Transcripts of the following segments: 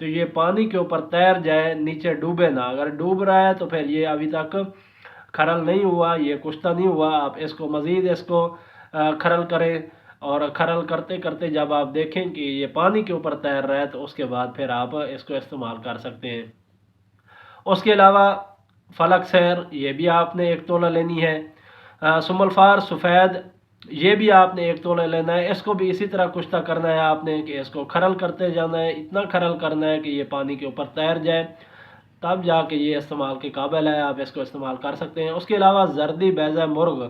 تو یہ پانی کے اوپر تیر جائے، نیچے ڈوبے نہ۔ اگر ڈوب رہا ہے تو پھر یہ ابھی تک کھرل نہیں ہوا، یہ کشتہ نہیں ہوا۔ آپ اس کو مزید کھرل کریں، اور کھرل کرتے کرتے جب آپ دیکھیں کہ یہ پانی کے اوپر تیر رہا ہے تو اس کے بعد پھر آپ اس کو استعمال کر سکتے ہیں۔ اس کے علاوہ فلک سیر، یہ بھی آپ نے 1 تولہ لینی ہے۔ سم الفار سفید، یہ بھی آپ نے 1 تولہ لینا ہے۔ اس کو بھی اسی طرح کشتہ کرنا ہے آپ نے کہ اس کو کھرل کرتے جانا ہے، اتنا کھرل کرنا ہے کہ یہ پانی کے اوپر تیر جائے، تب جا کے یہ استعمال کے قابل ہے، آپ اس کو استعمال کر سکتے ہیں۔ اس کے علاوہ زردی بیضہ مرغ،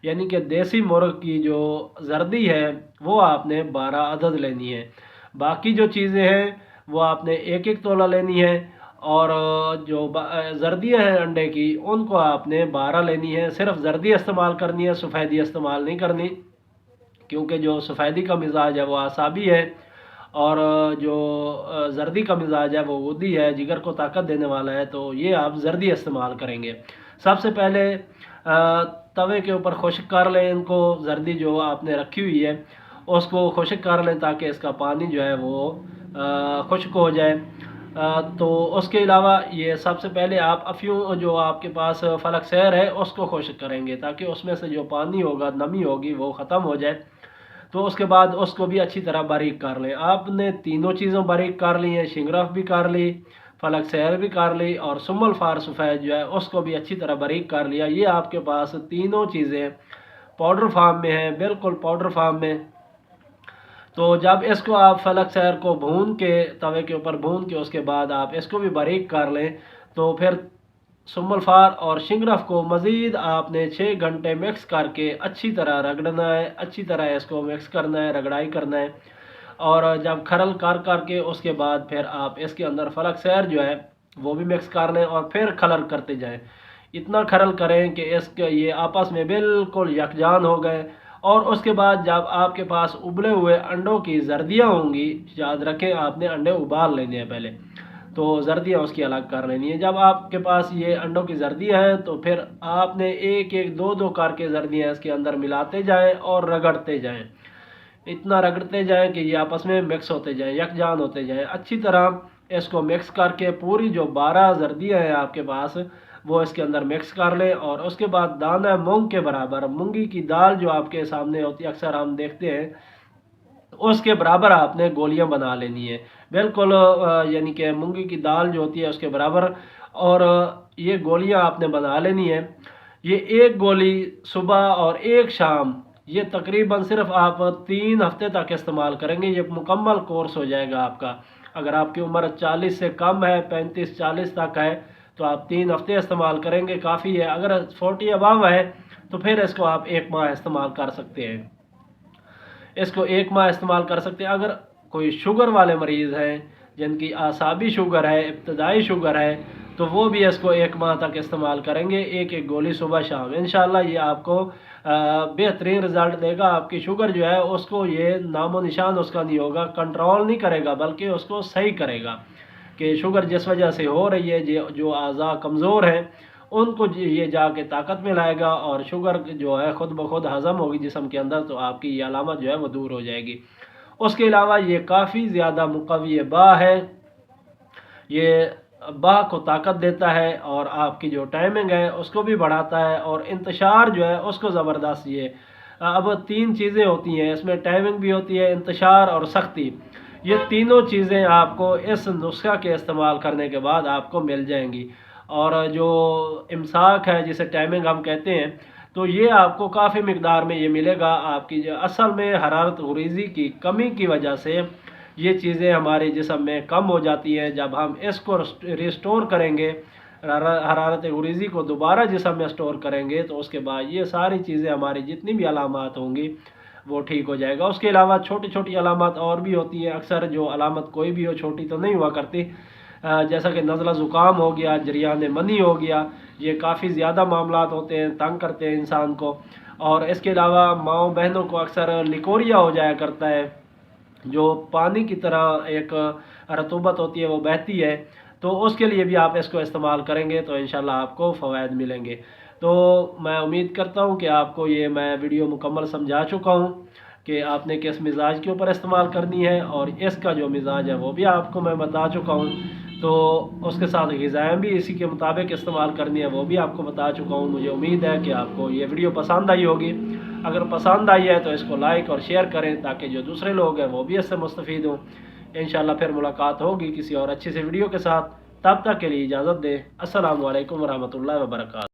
یعنی کہ دیسی مرغ کی جو زردی ہے وہ آپ نے 12 عدد لینی ہے۔ باقی جو چیزیں ہیں وہ آپ نے 1 تولہ لینی ہے، اور جو زردیاں ہیں انڈے کی ان کو آپ نے 12 لینی ہے۔ صرف زردی استعمال کرنی ہے، سفیدی استعمال نہیں کرنی، کیونکہ جو سفیدی کا مزاج ہے وہ اعصابی ہے، اور جو زردی کا مزاج ہے وہ غدی ہے، جگر کو طاقت دینے والا ہے، تو یہ آپ زردی استعمال کریں گے۔ سب سے پہلے توے کے اوپر خشک کر لیں ان کو، زردی جو آپ نے رکھی ہوئی ہے اس کو خشک کر لیں تاکہ اس کا پانی جو ہے وہ خشک ہو جائے۔ تو اس کے علاوہ یہ سب سے پہلے آپ افیوں جو آپ کے پاس فلک سیر ہے اس کو خشک کریں گے تاکہ اس میں سے جو پانی ہوگا، نمی ہوگی، وہ ختم ہو جائے۔ تو اس کے بعد اس کو بھی اچھی طرح باریک کر لیں۔ آپ نے تینوں چیزوں باریک کر لی ہیں، شنگرف بھی کر لی، فلک سیر بھی کر لی، اور سم الفار سفید جو ہے اس کو بھی اچھی طرح باریک کر لیا۔ یہ آپ کے پاس تینوں چیزیں پاؤڈر فارم میں ہیں، بالکل پاؤڈر فارم میں۔ تو جب اس کو آپ فلک سیر کو بھون کے، توے کے اوپر بھون کے، اس کے بعد آپ اس کو بھی باریک کر لیں، تو پھر سم الفار اور شنگرف کو مزید آپ نے 6 گھنٹے مکس کر کے اچھی طرح رگڑنا ہے، اچھی طرح اس کو مکس کرنا ہے، رگڑائی کرنا ہے، اور جب کھرل کر کے اس کے بعد پھر آپ اس کے اندر فلک سیر جو ہے وہ بھی مکس کر لیں، اور پھر کھرل کرتے جائیں۔ اتنا کھرل کریں کہ یہ آپس میں بالکل یکجان ہو گئے، اور اس کے بعد جب آپ کے پاس ابلے ہوئے انڈوں کی زردیاں ہوں گی، یاد رکھیں آپ نے انڈے ابال لینے ہیں پہلے، تو زردیاں اس کی الگ کر لینی ہے۔ جب آپ کے پاس یہ انڈوں کی زردیاں ہیں تو پھر آپ نے 1-1 2-2 کر کے زردیاں اس کے اندر ملاتے جائیں اور رگڑتے جائیں، اتنا رگڑتے جائیں کہ یہ آپس میں مکس ہوتے جائیں، یکجان ہوتے جائیں۔ اچھی طرح اس کو مکس کر کے پوری جو 12 زردیاں ہیں آپ کے پاس وہ اس کے اندر مکس کر لیں، اور اس کے بعد دانہ مونگ کے برابر، مونگی کی دال جو آپ کے سامنے ہوتی ہے اکثر ہم دیکھتے ہیں، اس کے برابر آپ نے گولیاں بنا لینی ہے، بالکل یعنی کہ مونگی کی دال جو ہوتی ہے اس کے برابر، اور یہ گولیاں آپ نے بنا لینی ہے۔ یہ 1 گولی صبح اور 1 شام، یہ تقریباً صرف آپ 3 ہفتے تک استعمال کریں گے، یہ مکمل کورس ہو جائے گا آپ کا۔ اگر آپ کی عمر 40 سے کم ہے، 35-40 تک ہے، تو آپ 3 ہفتے استعمال کریں گے، کافی ہے۔ اگر 40 ابو ہے تو پھر اس کو آپ 1 ماہ استعمال کر سکتے ہیں، اس کو 1 ماہ استعمال کر سکتے ہیں۔ اگر کوئی شوگر والے مریض ہیں جن کی اعصابی شوگر ہے، ابتدائی شوگر ہے، تو وہ بھی اس کو 1 ماہ تک استعمال کریں گے، 1 گولی صبح شام۔ انشاءاللہ یہ آپ کو بہترین رزلٹ دے گا۔ آپ کی شوگر جو ہے اس کو یہ نام و نشان اس کا نہیں ہوگا، کنٹرول نہیں کرے گا، بلکہ اس کو صحیح کرے گا کہ شوگر جس وجہ سے ہو رہی ہے، جو اعضاء کمزور ہیں ان کو یہ جا کے طاقت میں لائے گا، اور شوگر جو ہے خود بخود ہضم ہوگی جسم کے اندر، تو آپ کی یہ علامت جو ہے وہ دور ہو جائے گی۔ اس کے علاوہ یہ کافی زیادہ مقوی باہ ہے، یہ باہ کو طاقت دیتا ہے، اور آپ کی جو ٹائمنگ ہے اس کو بھی بڑھاتا ہے، اور انتشار جو ہے اس کو زبردست۔ یہ اب 3 چیزیں ہوتی ہیں اس میں، ٹائمنگ بھی ہوتی ہے، انتشار اور سختی، یہ تینوں چیزیں آپ کو اس نسخہ کے استعمال کرنے کے بعد آپ کو مل جائیں گی۔ اور جو امساک ہے جسے ٹائمنگ ہم کہتے ہیں، تو یہ آپ کو کافی مقدار میں یہ ملے گا۔ آپ کی جو اصل میں حرارت غریزی کی کمی کی وجہ سے یہ چیزیں ہمارے جسم میں کم ہو جاتی ہیں، جب ہم اس کو ریسٹور کریں گے، حرارت غریزی کو دوبارہ جسم میں سٹور کریں گے، تو اس کے بعد یہ ساری چیزیں ہماری جتنی بھی علامات ہوں گی وہ ٹھیک ہو جائے گا۔ اس کے علاوہ چھوٹی چھوٹی علامات اور بھی ہوتی ہیں، اکثر جو علامت کوئی بھی ہو چھوٹی تو نہیں ہوا کرتی، جیسا کہ نزلہ زکام ہو گیا، جریان منی ہو گیا، یہ کافی زیادہ معاملات ہوتے ہیں، تنگ کرتے ہیں انسان کو۔ اور اس کے علاوہ ماؤں بہنوں کو اکثر لیکوریا ہو جایا کرتا ہے، جو پانی کی طرح ایک رطوبت ہوتی ہے وہ بہتی ہے، تو اس کے لیے بھی آپ اس کو استعمال کریں گے تو انشاءاللہ آپ کو فوائد ملیں گے۔ تو میں امید کرتا ہوں کہ آپ کو یہ میں ویڈیو مکمل سمجھا چکا ہوں کہ آپ نے کس مزاج کے اوپر استعمال کرنی ہے، اور اس کا جو مزاج ہے وہ بھی آپ کو میں بتا چکا ہوں، تو اس کے ساتھ غذائیں بھی اسی کے مطابق استعمال کرنی ہے وہ بھی آپ کو بتا چکا ہوں۔ مجھے امید ہے کہ آپ کو یہ ویڈیو پسند آئی ہوگی، اگر پسند آئی ہے تو اس کو لائک اور شیئر کریں تاکہ جو دوسرے لوگ ہیں وہ بھی اس سے مستفید ہوں۔ انشاءاللہ پھر ملاقات ہوگی کسی اور اچھی سے ویڈیو کے ساتھ، تب تک کے لیے اجازت دیں۔ السلام علیکم ورحمۃ اللہ وبرکاتہ۔